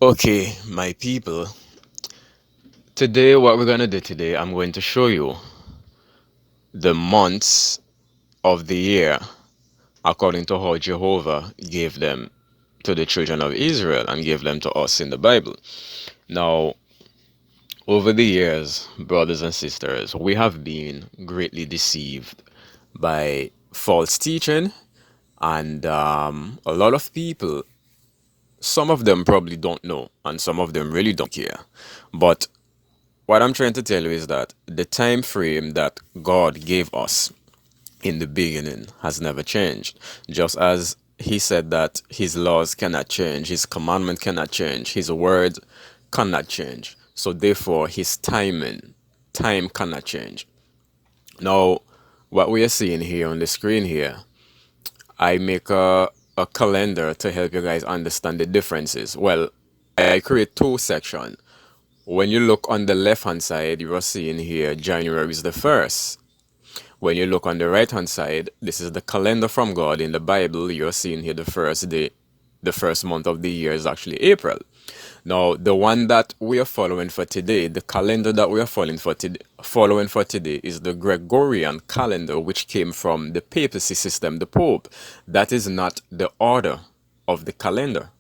Okay, my people. Today, what we're gonna do today, I'm going to show you the months of the year according to how Jehovah gave them to the children of Israel and gave them to us in the Bible. Now, over the years, brothers and sisters, we have been greatly deceived by false teaching, and a lot of people, some of them probably don't know, and some of them really don't care. But what I'm trying to tell you is that the time frame that God gave us in the beginning has never changed. Just as he said that his laws cannot change, his commandment cannot change, his word cannot change. So therefore his time cannot change. Now, what we are seeing here on the screen here, I make a calendar to help you guys understand the differences. Well, I create two sections. When you look on the left hand side, you are seeing here January is the first. When you look on the right hand side, this is the calendar from God in the Bible. You're seeing here the first day, the first month of the year is actually April. Now, the one that we are following for today, the calendar that we are following for today is the Gregorian calendar, which came from the papacy system, the Pope. That is not the order of the calendar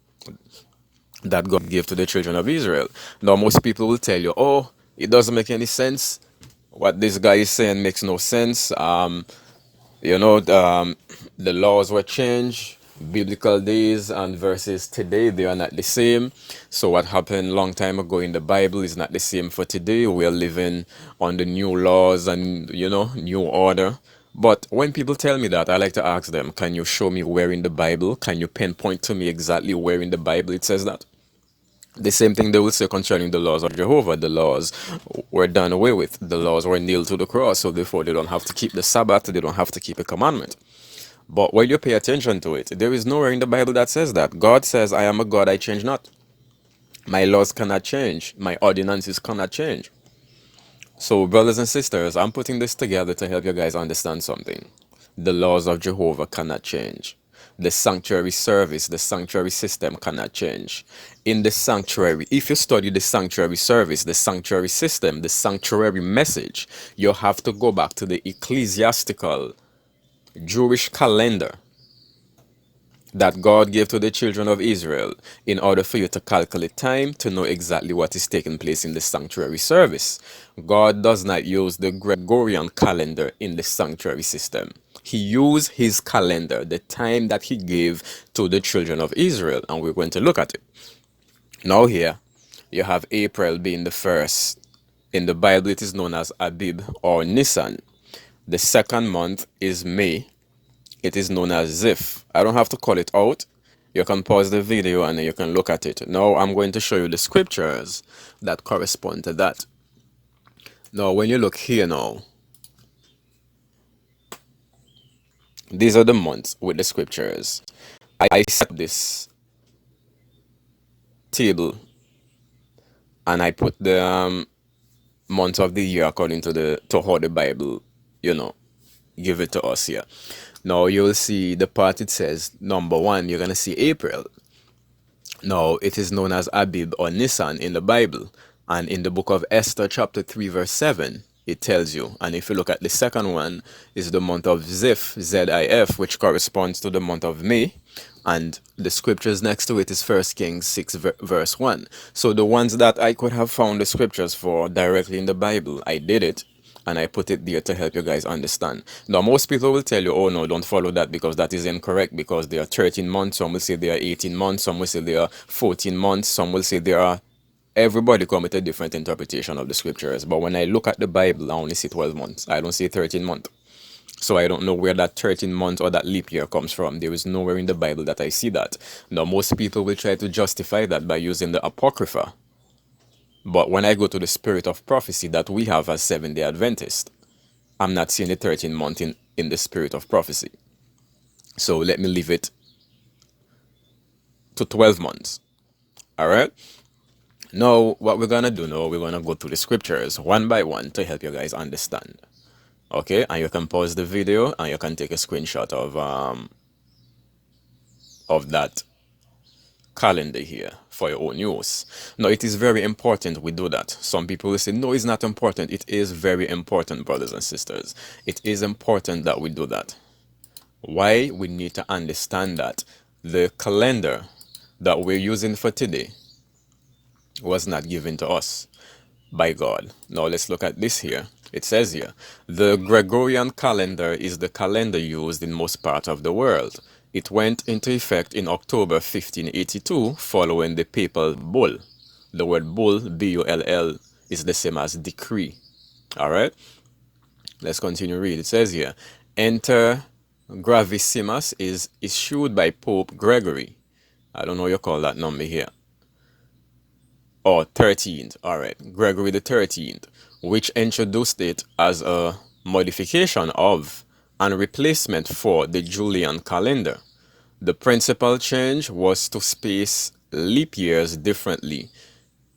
that God gave to the children of Israel. Now, most people will tell you, oh, it doesn't make any sense. What this guy is saying makes no sense. You know, the laws were changed. Biblical days and verses today, they are not the same. So what happened long time ago in the Bible is not the same for today. We are living on the new laws and, new order. But when people tell me that, I like to ask them, can you show me where in the Bible? Can you pinpoint to me exactly where in the Bible it says that? The same thing they will say concerning the laws of Jehovah. The laws were done away with. The laws were nailed to the cross, so therefore they don't have to keep the Sabbath, they don't have to keep a commandment. But when you pay attention to it, there is nowhere in the Bible that says that. God says, I am a God, I change not. My laws cannot change. My ordinances cannot change. So, brothers and sisters, I'm putting this together to help you guys understand something. The laws of Jehovah cannot change. The sanctuary service, the sanctuary system cannot change. In the sanctuary, if you study the sanctuary service, the sanctuary system, the sanctuary message, you have to go back to the ecclesiastical Jewish calendar that God gave to the children of Israel in order for you to calculate time to know exactly what is taking place in the sanctuary service. God does not use the Gregorian calendar in the sanctuary system. He used his calendar, the time that he gave to the children of Israel, and we're going to look at it. Now here, you have April being the first. In the Bible, it is known as Abib or Nisan. The second month is May. It is known as Ziph. I don't have to call it out. You can pause the video and you can look at it. Now I'm going to show you the scriptures that correspond to that. Now when you look here now, these are the months with the scriptures. I set this table and I put the months of the year according to how the Bible, give it to us here. Now you'll see the part it says number one, you're gonna see April. Now, it is known as Abib or Nisan in the Bible. And in the book of Esther, chapter 3, verse 7, it tells you. And if you look at the second one, is the month of Ziph, Z-I-F, which corresponds to the month of May. And the scriptures next to it is 1 Kings 6, verse 1. So the ones that I could have found the scriptures for directly in the Bible, I did it. And I put it there to help you guys understand. Now, most people will tell you, oh no, don't follow that because that is incorrect because there are 13 months. Some will say there are 18 months. Some will say there are 14 months. Some will say there are... Everybody come with a different interpretation of the scriptures. But when I look at the Bible, I only see 12 months. I don't see 13 months. So I don't know where that 13 months or that leap year comes from. There is nowhere in the Bible that I see that. Now, most people will try to justify that by using the Apocrypha. But when I go to the spirit of prophecy that we have as Seventh-day Adventists, I'm not seeing the 13 month in the spirit of prophecy. So let me leave it to 12 months. All right. Now, what we're going to do now, we're going to go through the scriptures one by one to help you guys understand. Okay. And you can pause the video and you can take a screenshot of that calendar here for your own use. Now, it is very important we do that. Some people will say, no, it's not important. It is very important, brothers and sisters. It is important that we do that. Why? We need to understand that the calendar that we're using for today was not given to us by God. Now let's look at this here. It says here, the Gregorian calendar is the calendar used in most parts of the world. It went into effect in October 1582 following the papal bull. The word bull, B-U-L-L, is the same as decree. All right? Let's continue read. It says here, Enter Gravissimus is issued by Pope Gregory. I don't know what you call that number here. Or 13th, all right, Gregory the 13th, which introduced it as a modification of and replacement for the Julian calendar. The principal change was to space leap years differently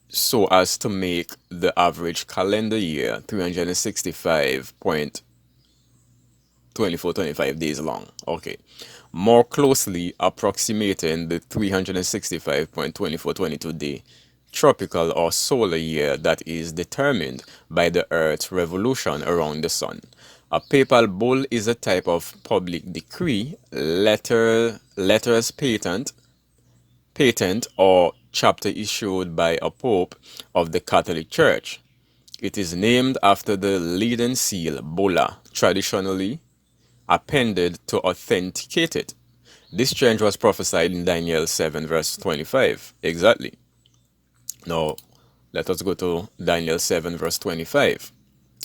so as to make the average calendar year 365.2425 days long. Okay. More closely approximating the 365.2422 day tropical or solar year that is determined by the Earth's revolution around the sun. A papal bull is a type of public decree, letters patent, or chapter issued by a pope of the Catholic Church. It is named after the leaden seal, bulla, traditionally appended to authenticate it. This change was prophesied in Daniel 7 verse 25. Exactly. Now, let us go to Daniel 7 verse 25.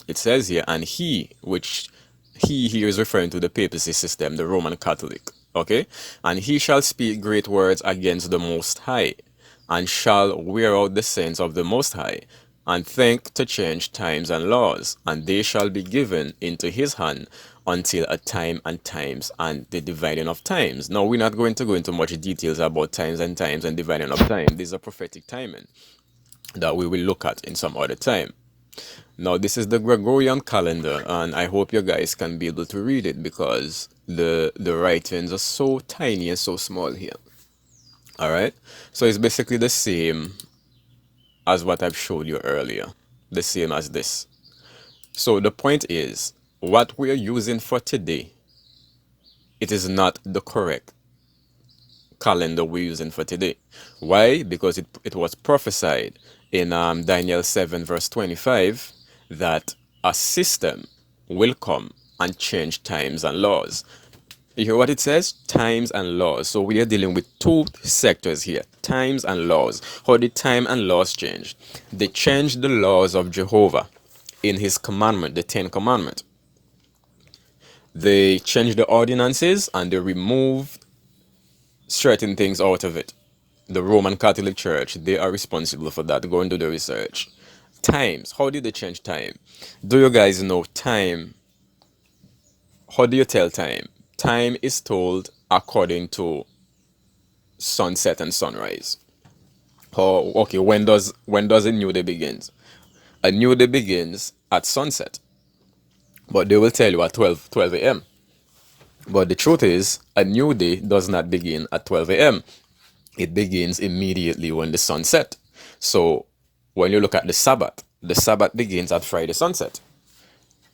It says here, and he here is referring to the papacy system, the Roman Catholic. Okay? And he shall speak great words against the Most High, and shall wear out the saints of the Most High, and think to change times and laws, and they shall be given into his hand until a time and times and the dividing of times. Now, we're not going to go into much details about times and dividing of time. This is a prophetic timing that we will look at in some other time. Now, this is the Gregorian calendar, and I hope you guys can be able to read it because the writings are so tiny and so small here. All right, so it's basically the same as what I've showed you earlier, the same as this. So the point is, what we are using for today, it is not the correct calendar we're using for today. Why? Because it was prophesied in Daniel 7 verse 25 that a system will come and change times and laws. You hear what it says? Times and laws. So we are dealing with two sectors here. Times and laws. How did time and laws change? They changed the laws of Jehovah in his commandment, the 10 commandments. They changed the ordinances and they removed certain things out of it. The Roman Catholic Church, they are responsible for that. Go and do the research. Times. How did they change time? Do you guys know time? How do you tell time? Time is told according to sunset and sunrise. Oh, okay. When does a new day begins? A new day begins at sunset, but they will tell you at 12 a.m. But the truth is, a new day does not begin at 12 a.m. It begins immediately when the sun sets. So when you look at the Sabbath begins at Friday sunset.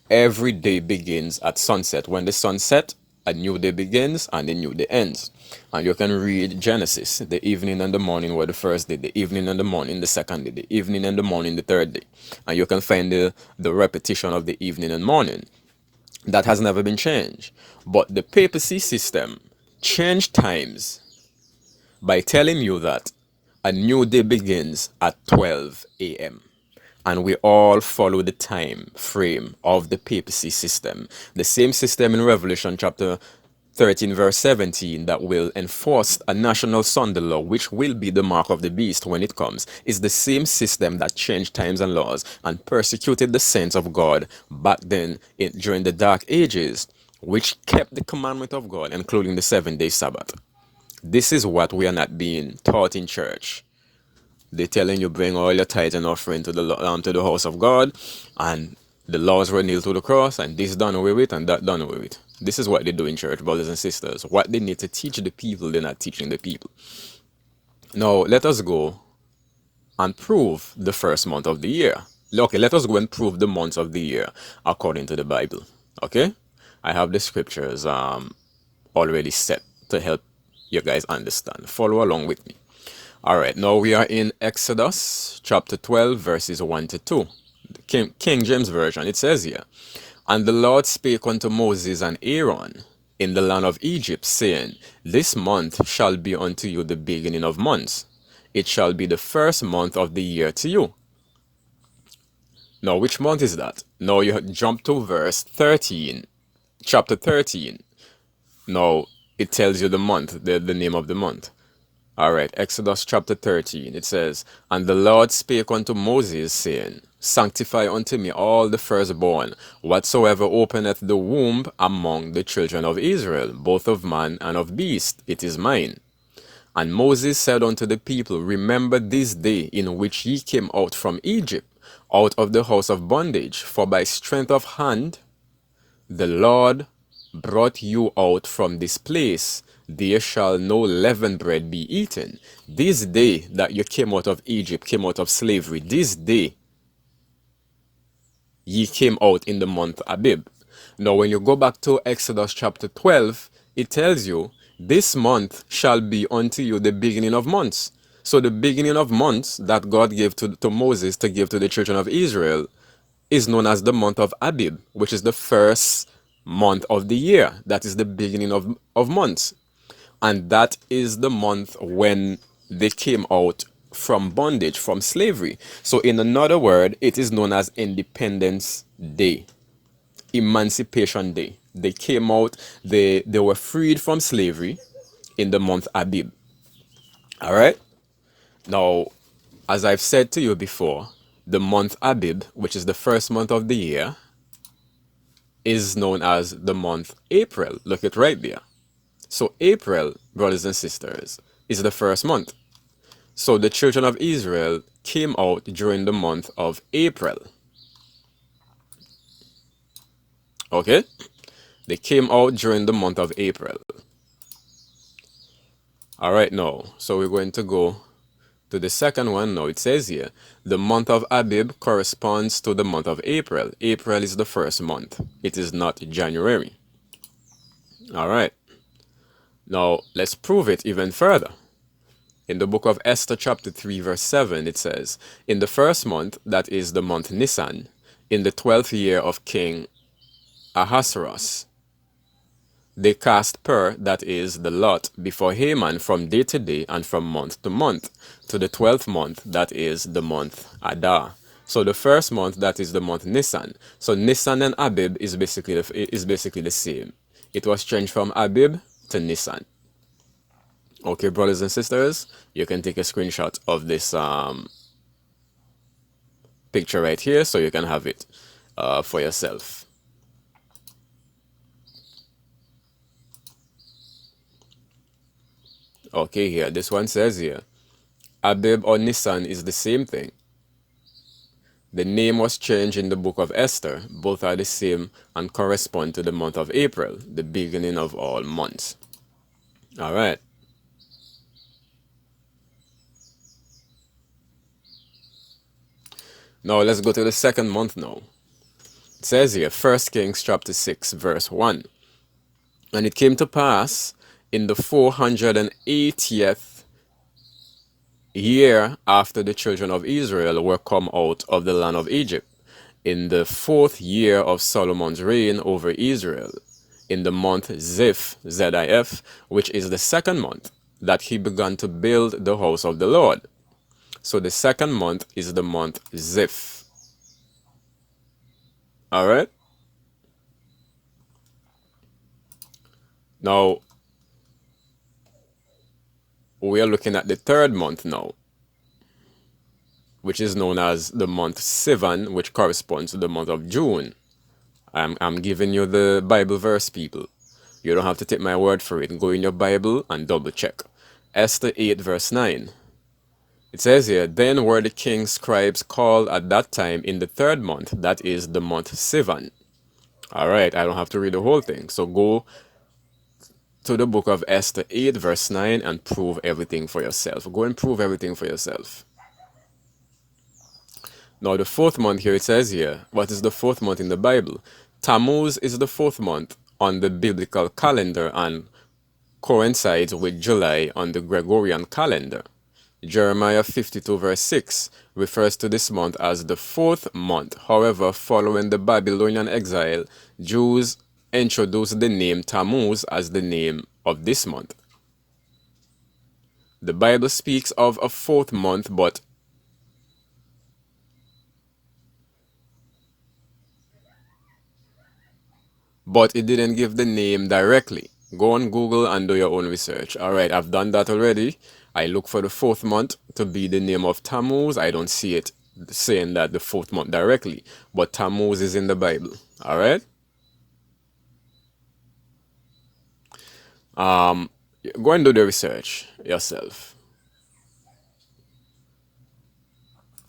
Every day begins at sunset. When the sun sets, a new day begins and a new day ends. And you can read Genesis. The evening and the morning were the first day. The evening and the morning the second day. The evening and the morning the third day. And you can find the repetition of the evening and morning. That has never been changed. But the papacy system changed times by telling you that a new day begins at 12 a.m. And we all follow the time frame of the papacy system. The same system in Revelation chapter 13 verse 17 that will enforce a national Sunday law, which will be the mark of the beast when it comes, is the same system that changed times and laws and persecuted the saints of God back then during the Dark Ages, which kept the commandment of God, including the 7-day Sabbath. This is what we are not being taught in church. They're telling you bring all your tithes and offering to the house of God, and the laws were nailed to the cross, and this done away with, and that done away with. This is what they do in church, brothers and sisters. What they need to teach the people, they're not teaching the people. Now, let us go and prove the first month of the year. Okay, let us go and prove the months of the year according to the Bible. Okay? I have the scriptures already set to help you guys understand. Follow along with me. All right, now we are in Exodus chapter 12, verses 1 to 2. The King James Version, it says here, "And the Lord spake unto Moses and Aaron in the land of Egypt, saying, This month shall be unto you the beginning of months. It shall be the first month of the year to you." Now, which month is that? Now you jump to verse 13, chapter 13. Now, it tells you the month, the name of the month. All right, Exodus chapter 13, it says, "And the Lord spake unto Moses, saying, Sanctify unto me all the firstborn, whatsoever openeth the womb among the children of Israel, both of man and of beast, it is mine. And Moses said unto the people, Remember this day in which ye came out from Egypt, out of the house of bondage, for by strength of hand the Lord brought you out from this place. There shall no leavened bread be eaten. This day that you came out of Egypt, came out of slavery, this day ye came out in the month Abib." Now, when you go back to Exodus chapter 12, it tells you, "This month shall be unto you the beginning of months." So the beginning of months that God gave to Moses to give to the children of Israel is known as the month of Abib, which is the first month of the year. That is the beginning of months. And that is the month when they came out from bondage, from slavery. So in another word, it is known as Independence Day, Emancipation Day. They came out, they were freed from slavery in the month Abib. All right? Now, as I've said to you before, the month Abib, which is the first month of the year, is known as the month April. Look at right there. So April, brothers and sisters, is the first month. So the children of Israel came out during the month of April. Okay? They came out during the month of April. All right, now, so we're going to go to the second one now. It says here, the month of Abib corresponds to the month of April. April is the first month. It is not January. All right. Now, let's prove it even further. In the book of Esther chapter 3 verse 7, it says, "In the first month, that is the month Nisan, in the 12th year of King Ahasuerus, they cast pur, that is the lot, before Haman from day to day and from month to month, to the 12th month, that is the month Adar." So the first month, that is the month Nisan. So Nisan and Abib is basically the same. It was changed from Abib to Nisan. Okay, brothers and sisters, you can take a screenshot of this picture right here so you can have it for yourself. Okay, here, this one says here, Abib or Nisan is the same thing. The name was changed in the book of Esther. Both are the same and correspond to the month of April, the beginning of all months. All right. Now let's go to the second month now. It says here, 1 Kings chapter 6, verse 1. "And it came to pass in the 480th year after the children of Israel were come out of the land of Egypt, in the 4th year of Solomon's reign over Israel, in the month Ziph, Z-I-F, which is the second month, that he began to build the house of the Lord." So the second month is the month Ziph. All right. Now, we are looking at the third month now, which is known as the month Sivan, which corresponds to the month of June. I'm giving you the Bible verse, people. You don't have to take my word for it. Go in your Bible and double check. Esther 8, verse 9. It says here, "Then were the king's scribes called at that time in the third month, that is the month Sivan." All right, I don't have to read the whole thing. So go to the book of Esther 8 verse 9 and prove everything for yourself. Go and prove everything for yourself. Now the fourth month here, it says here, what is the fourth month in the Bible? Tammuz is the fourth month on the biblical calendar and coincides with July on the Gregorian calendar. Jeremiah 52 verse 6 refers to this month as the fourth month. However, following the Babylonian exile, Jews introduced the name Tammuz as the name of this month. The Bible speaks of a fourth month, but it didn't give the name directly. Go on Google and do your own research. Alright, I've done that already. I look for the fourth month to be the name of Tammuz. I don't see it saying that the fourth month directly, but Tammuz is in the Bible. Alright? Go and do the research yourself.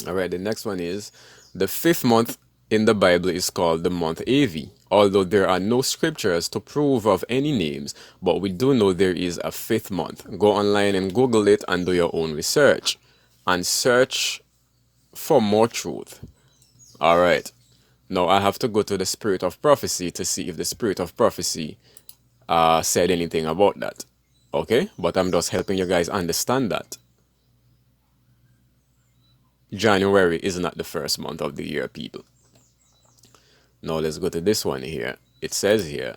Alright, the next one is the fifth month in the Bible is called the month Avi, although there are no scriptures to prove of any names, but we do know there is a fifth month. Go online and Google it and do your own research and search for more truth. Alright, now I have to go to the spirit of prophecy to see if the spirit of prophecy said anything about that. Okay, but I'm just helping you guys understand that January is not the first month of the year, people. Now let's go to this one here. It says here,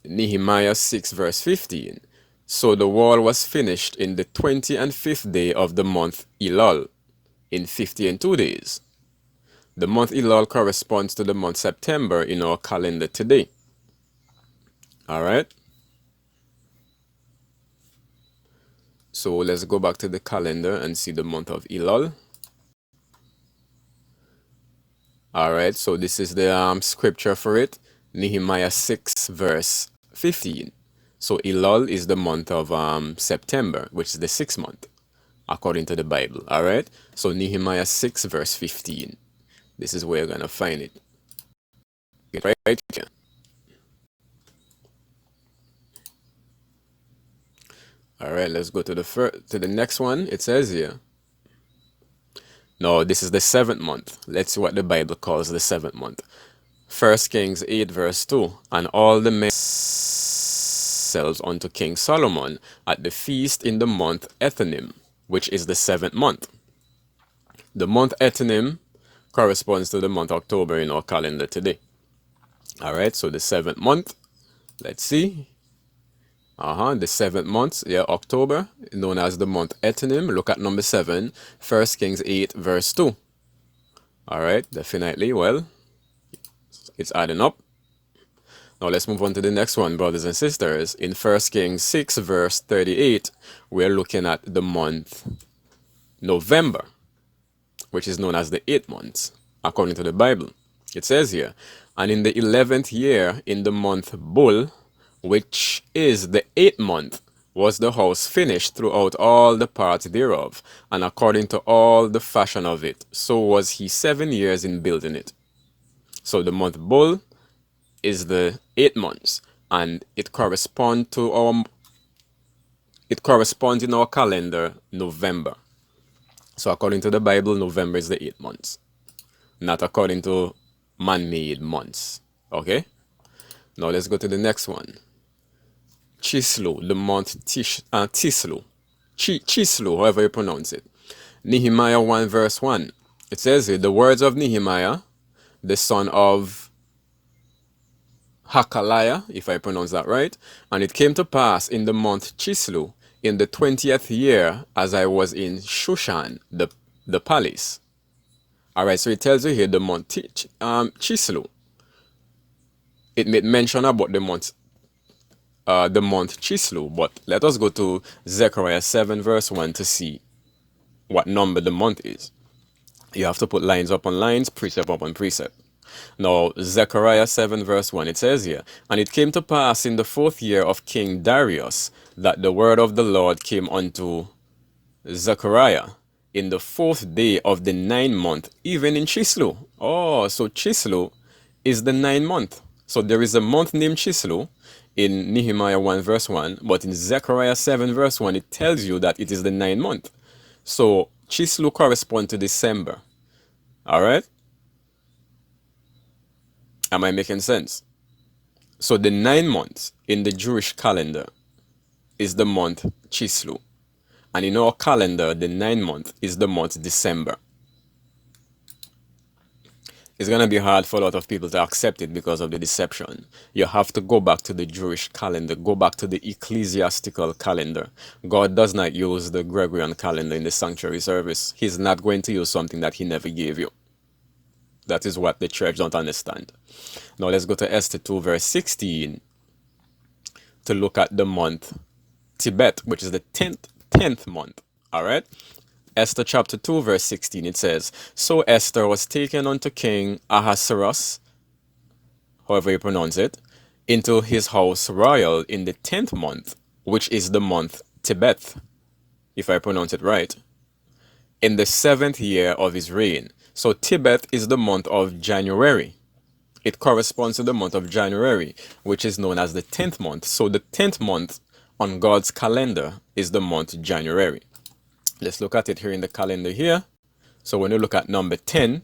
Nehemiah 6 verse 15. So the wall was finished in the 25th day of the month Elul, in 50 and 2 days. The month Elul corresponds to the month September in our calendar today. Alright? So let's go back to the calendar and see the month of Elul. Alright, so this is the scripture for it. Nehemiah 6 verse 15. So Elul is the month of September, which is the 6th month, according to the Bible. Alright, so Nehemiah 6 verse 15. This is where you're going to find it. Get right here. Alright, let's go to the next one. It says here, no, this is the 7th month. Let's see what the Bible calls the 7th month. 1 Kings 8 verse 2. And all the men themselves unto King Solomon at the feast in the month Ethanim, which is the 7th month. The month Ethanim corresponds to the month October in our calendar today. Alright, so the 7th month. Let's see. The 7th month, yeah, October, known as the month Ethanim. Look at number 7, 1 Kings 8 verse 2. Alright, definitely, well, it's adding up. Now let's move on to the next one, brothers and sisters. In 1 Kings 6 verse 38, we're looking at the month November, which is known as the 8th month, according to the Bible. It says here, and in the 11th year, in the month Bul, which is the 8th month, was the house finished throughout all the parts thereof, and according to all the fashion of it. So was he 7 years in building it. So the month Bul is the 8th month, and it corresponds in our calendar November. So according to the Bible, November is the 8th month, not according to man-made months. Okay? Now let's go to the next one. Chislu, the month Tislu. Chislu, however you pronounce it. Nehemiah 1 verse 1. It says here, the words of Nehemiah, the son of Hakaliah, if I pronounce that right. And it came to pass in the month Chislu, in the 20th year, as I was in Shushan, the palace. Alright, so it tells you here the month Chislu. It made mention about the month Chislu, but let us go to Zechariah 7 verse 1 to see what number the month is. You have to put lines upon lines, precept upon precept. Now, Zechariah 7 verse 1, it says here, and it came to pass in the 4th year of King Darius that the word of the Lord came unto Zechariah in the 4th day of the 9th month, even in Chislu. Oh, so Chislu is the 9th month. So there is a month named Chislu in Nehemiah 1 verse 1, but in Zechariah 7 verse 1, it tells you that it is the 9th month. So Chislu corresponds to December. All right? Am I making sense? So the 9 months in the Jewish calendar is the month Chislu. And in our calendar, the 9th month is the month December. It's going to be hard for a lot of people to accept it because of the deception. You have to go back to the Jewish calendar, go back to the ecclesiastical calendar. God does not use the Gregorian calendar in the sanctuary service. He's not going to use something that he never gave you. That is what the church don't understand. Now let's go to Esther 2 verse 16 to look at the month Tibet, which is the 10th month. All right? Esther chapter 2 verse 16, it says, So Esther was taken unto King Ahasuerus, however you pronounce it, into his house royal in the 10th month, which is the month Tibet, if I pronounce it right, in the 7th year of his reign. So Tibet is the month of January. It corresponds to the month of January, which is known as the 10th month. So the 10th month on God's calendar is the month January. Let's look at it here in the calendar here. So when you look at number 10,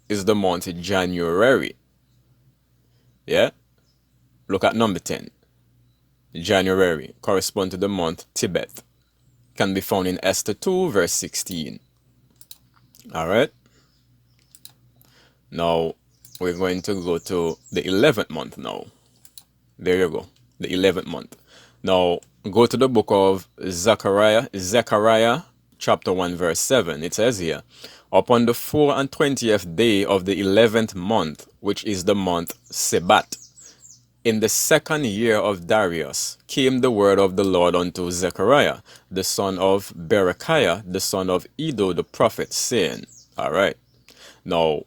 is the month January. Yeah? Look at number 10. January correspond to the month Tibet. Can be found in Esther 2 verse 16. Alright? Now, we're going to go to the 11th month now. There you go. The 11th month. Now, go to the book of Zechariah chapter 1 verse 7. It says here, Upon the 24th day of the 11th month, which is the month Sebat, in the 2nd year of Darius, came the word of the Lord unto Zechariah, the son of Berechiah, the son of Iddo the prophet, saying, Alright. Now,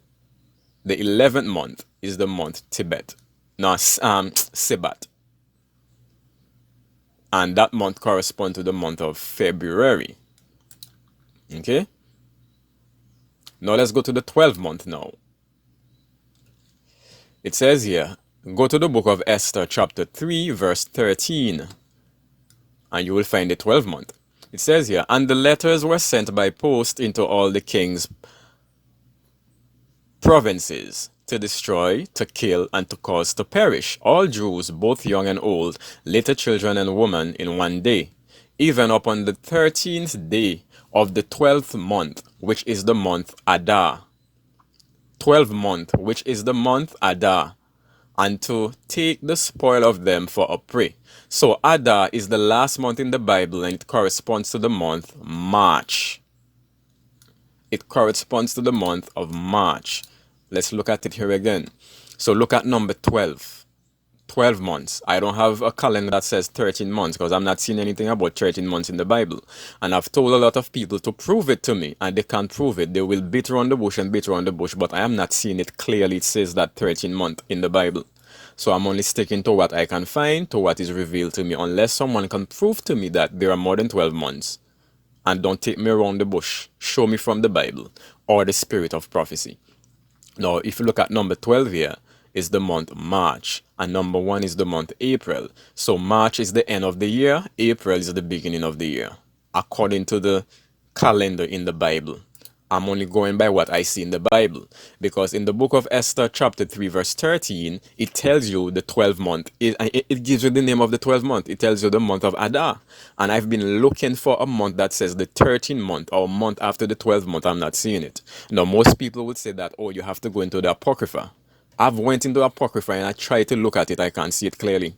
the 11th month is the month Tibet. Now, Sebat. And that month corresponds to the month of February. Okay? Now let's go to the 12th month now. It says here, go to the book of Esther chapter 3 verse 13. And you will find the 12th month. It says here, And the letters were sent by post into all the king's provinces, to destroy, to kill, and to cause to perish all Jews, both young and old, little children and women, in one day, even upon the 13th day of the 12th month, which is the month Adar. 12th month, which is the month Adar, and to take the spoil of them for a prey. So Adar is the last month in the Bible, and it corresponds to the month March. It corresponds to the month of March. Let's look at it here again. So look at number 12. 12 months. I don't have a calendar that says 13 months because I'm not seeing anything about 13 months in the Bible. And I've told a lot of people to prove it to me, and they can't prove it. They will beat around the bush and beat around the bush, but I am not seeing it clearly. It says that 13 month in the Bible. So I'm only sticking to what I can find, to what is revealed to me, unless someone can prove to me that there are more than 12 months. And don't take me around the bush. Show me from the Bible or the spirit of prophecy. Now, if you look at number 12 here, is the month March, and number 1 is the month April. So March is the end of the year, April is the beginning of the year, according to the calendar in the Bible. I'm only going by what I see in the Bible, because in the book of Esther chapter 3 verse 13, it tells you the 12th month. It gives you the name of the 12th month. It tells you the month of Adar. And I've been looking for a month that says the 13th month or month after the 12th month. I'm not seeing it. Now, most people would say that, oh, you have to go into the Apocrypha. I've went into the Apocrypha and I tried to look at it. I can't see it clearly.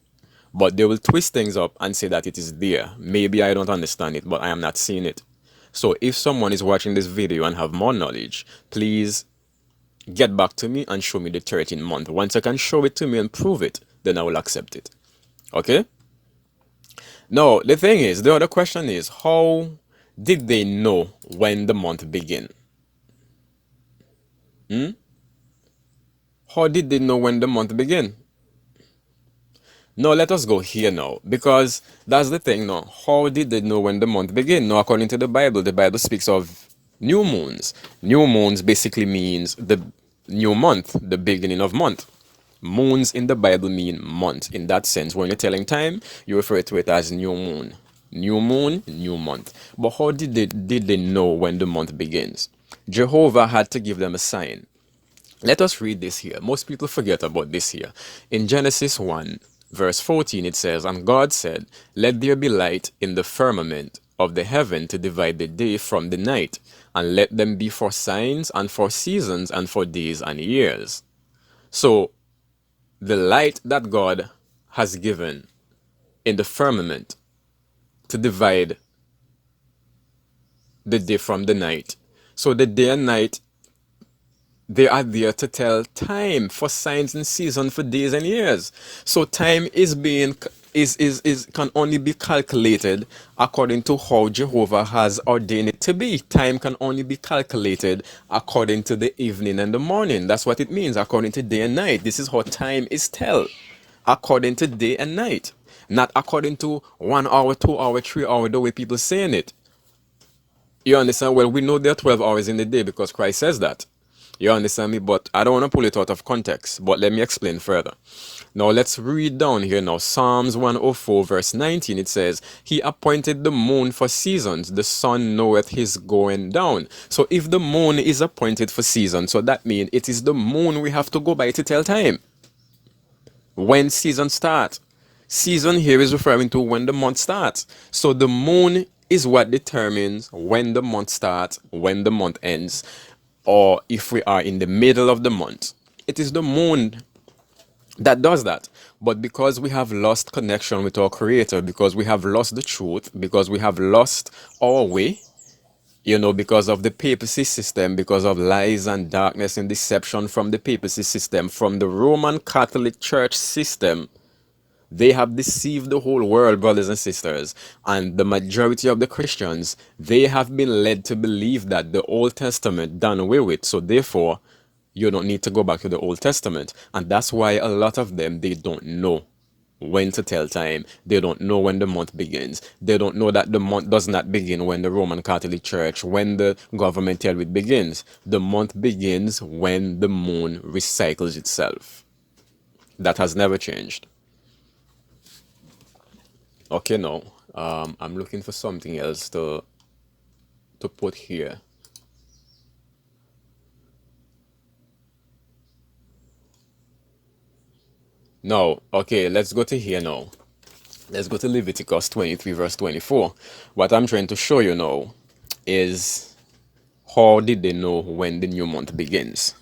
But they will twist things up and say that it is there. Maybe I don't understand it, but I am not seeing it. So if someone is watching this video and have more knowledge, please get back to me and show me the 13th month. Once you can show it to me and prove it, then I will accept it. Okay? Now, the thing is, the other question is, how did they know when the month began? How did they know when the month began? Now, let us go here now, because that's the thing now. How did they know when the month began? Now, according to the Bible speaks of new moons. New moons basically means the new month, the beginning of month. Moons in the Bible mean month. In that sense, when you're telling time, you refer to it as new moon. New moon, new month. But how did they know when the month begins? Jehovah had to give them a sign. Let us read this here. Most people forget about this here. In Genesis 1, verse 14, it says, "And God said, Let there be light in the firmament of the heaven to divide the day from the night, and let them be for signs and for seasons and for days and years." So, the light that God has given in the firmament to divide the day from the night. So the day and night, they are there to tell time for signs and seasons for days and years. So time is being is can only be calculated according to how Jehovah has ordained it to be. Time can only be calculated according to the evening and the morning. That's what it means, according to day and night. This is how time is tell, according to day and night, not according to 1 hour, 2 hour, 3 hour, the way people saying it. You understand? Well, we know there are 12 hours in the day because Christ says that. You understand me? But I don't want to pull it out of context. But let me explain further. Now let's read down here now. Psalms 104 verse 19. It says, "He appointed the moon for seasons. The sun knoweth his going down." So if the moon is appointed for seasons, so that means it is the moon we have to go by to tell time. When season starts. Season here is referring to when the month starts. So the moon is what determines when the month starts, when the month ends, or if we are in the middle of the month. It is the moon that does that. But because we have lost connection with our Creator, because we have lost the truth, because we have lost our way, because of the papacy system, because of lies and darkness and deception from the papacy system, from the Roman Catholic Church system, they have deceived the whole world, brothers and sisters. And the majority of the Christians, they have been led to believe that the Old Testament done away with. So therefore, you don't need to go back to the Old Testament. And that's why a lot of them, they don't know when to tell time. They don't know when the month begins. They don't know that the month does not begin when the Roman Catholic Church, when the government tell it begins. The month begins when the moon recycles itself. That has never changed. Okay, now I'm looking for something else to put here. Now, okay, let's go to here now. Let's go to Leviticus 23 verse 24. What I'm trying to show you now is how did they know when the new month begins.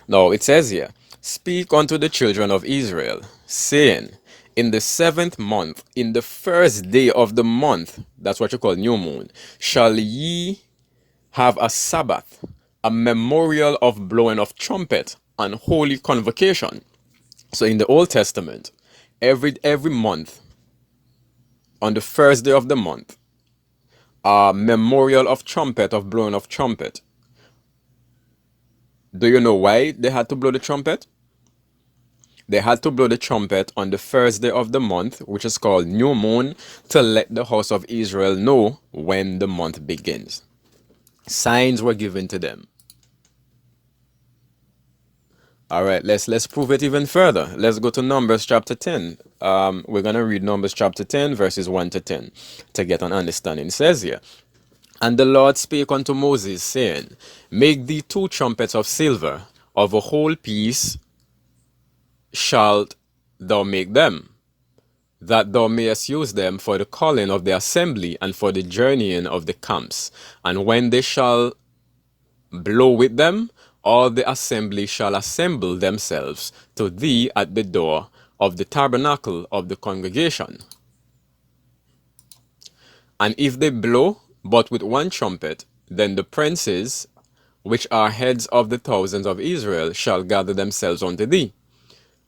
Now, it says here, "Speak unto the children of Israel, saying, In the 7th month, in the first day of the month," that's what you call new moon, "shall ye have a Sabbath, a memorial of blowing of trumpet, and holy convocation." So in the Old Testament, every month, on the first day of the month, a memorial of trumpet, of blowing of trumpet. Do you know why they had to blow the trumpet? They had to blow the trumpet on the first day of the month, which is called new moon, to let the house of Israel know when the month begins. Signs were given to them. All right, let's prove it even further. Let's go to Numbers chapter 10. We're going to read Numbers chapter 10, verses 1 to 10, to get an understanding. It says here, "And the Lord spake unto Moses, saying, Make thee 2 trumpets of silver, of a whole piece shalt thou make them, that thou mayest use them for the calling of the assembly and for the journeying of the camps. And when they shall blow with them, all the assembly shall assemble themselves to thee at the door of the tabernacle of the congregation. And if they blow but with 1 trumpet, then the princes, which are heads of the thousands of Israel, shall gather themselves unto thee.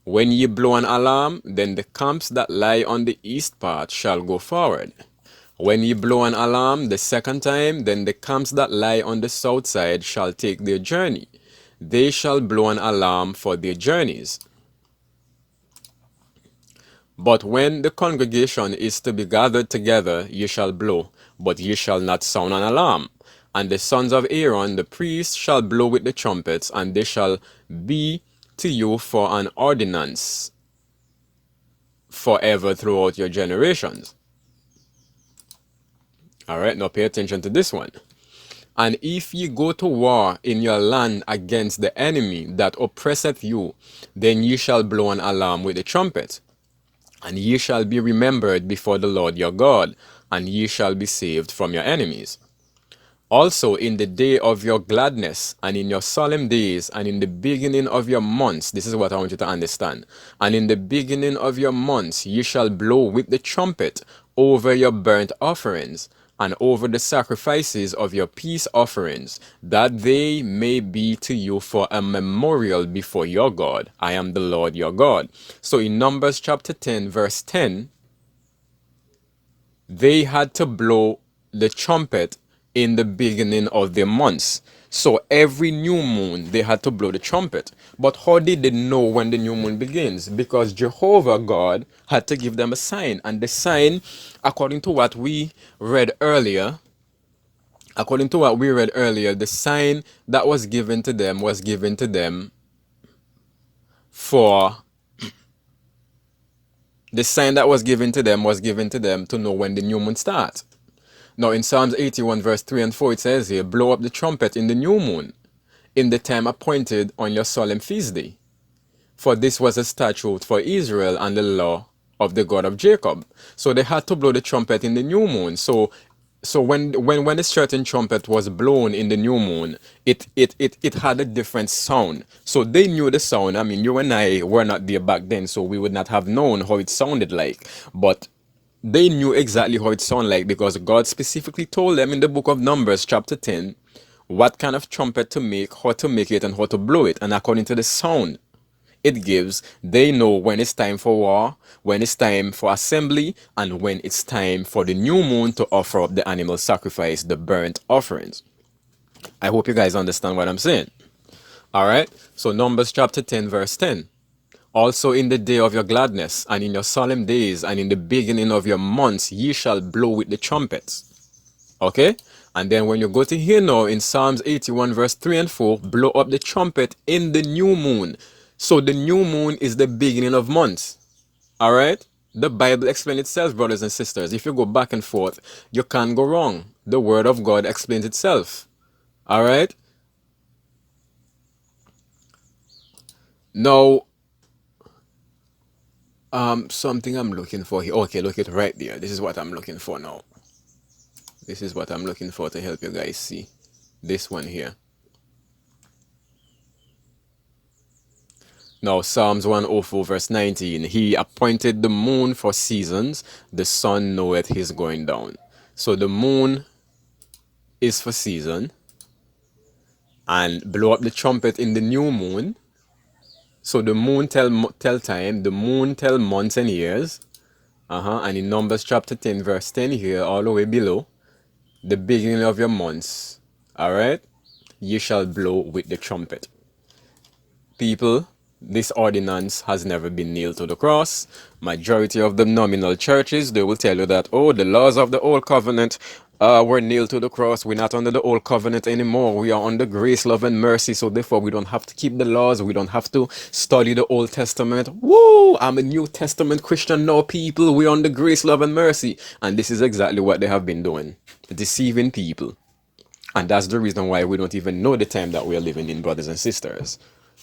When ye blow an alarm, then the camps that lie on the east part shall go forward. When ye blow an alarm the second time, then the camps that lie on the south side shall take their journey. They shall blow an alarm for their journeys. But when the congregation is to be gathered together, ye shall blow, but ye shall not sound an alarm. And the sons of Aaron, the priests, shall blow with the trumpets, and they shall be to you for an ordinance forever throughout your generations. All right, now pay attention to this one. And if ye go to war in your land against the enemy that oppresseth you, then ye shall blow an alarm with the trumpet. And ye shall be remembered before the Lord your God, and ye shall be saved from your enemies. Also in the day of your gladness, and in your solemn days, and in the beginning of your months, this is what I want you to understand. And in the beginning of your months, ye shall blow with the trumpet over your burnt offerings, and over the sacrifices of your peace offerings, that they may be to you for a memorial before your God. I am the Lord your God. So in Numbers chapter 10, verse 10, they had to blow the trumpet in the beginning of their months. So every new moon, they had to blow the trumpet. But how did they know when the new moon begins? Because Jehovah God had to give them a sign. And the sign, according to what we read earlier, the sign that was given to them for the sign that was given to them to know when the new moon starts. Now in Psalms 81 verse 3 and 4 it says here, blow up the trumpet in the new moon, in the time appointed on your solemn feast day. For this was a statute for Israel and the law of the God of Jacob. So they had to blow the trumpet in the new moon. So when a certain trumpet was blown in the new moon, it had a different sound. So they knew the sound. I mean, you and I were not there back then, so we would not have known how it sounded like. But they knew exactly how it sounded like, because God specifically told them in the book of Numbers chapter 10 what kind of trumpet to make, how to make it, and how to blow it. And according to the sound it gives, they know when it's time for war, when it's time for assembly, and when it's time for the new moon to offer up the animal sacrifice, the burnt offerings. I hope you guys understand what I'm saying. Alright, so Numbers chapter 10 verse 10. Also in the day of your gladness, and in your solemn days, and in the beginning of your months, ye shall blow with the trumpets. Okay? And then when you go to here now, in Psalms 81 verse 3 and 4, blow up the trumpet in the new moon. So the new moon is the beginning of months. Alright? The Bible explains itself, brothers and sisters. If you go back and forth, you can't go wrong. The word of God explains itself. Alright? Now, something I'm looking for here. Okay, look it right there. This is what I'm looking for now. This is what I'm looking for to help you guys see. This one here. Now, Psalms 104 verse 19. He appointed the moon for seasons. The sun knoweth his going down. So the moon is for season. And blow up the trumpet in the new moon. So the moon tell time. The moon tell months and years. And in Numbers chapter 10 verse 10 here, all the way below, the beginning of your months, alright, ye shall blow with the trumpet. People, this ordinance has never been nailed to the cross. Majority of the nominal churches, they will tell you that, oh, the laws of the old covenant were nailed to the cross. We're not under the old covenant anymore. We are under grace, love, and mercy. So therefore, we don't have to keep the laws. We don't have to study the Old Testament. Woo! I'm a New Testament Christian now, people. We're under grace, love, and mercy. And this is exactly what they have been doing. Deceiving people. And that's the reason why we don't even know the time that we are living in, brothers and sisters.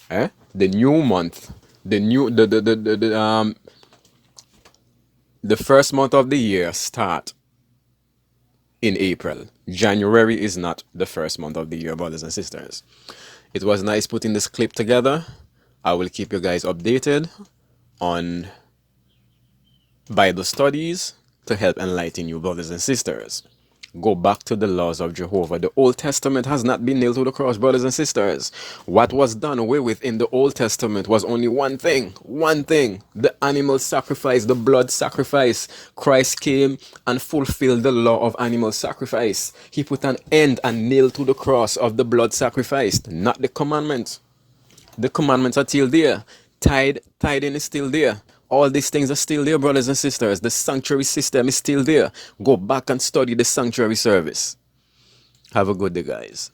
The new month, the first month of the year start in April. January is not the first month of the year, brothers and sisters. It was nice putting this clip together. I will keep you guys updated on Bible studies to help enlighten you, brothers and sisters. Go back to the laws of Jehovah. The Old Testament has not been nailed to the cross, brothers and sisters. What was done away with in the Old Testament was only one thing. One thing. The animal sacrifice, the blood sacrifice. Christ came and fulfilled the law of animal sacrifice. He put an end and nailed to the cross of the blood sacrifice, not the commandments. The commandments are still there. Tithing is still there. All these things are still there, brothers and sisters. The sanctuary system is still there. Go back and study the sanctuary service. Have a good day, guys.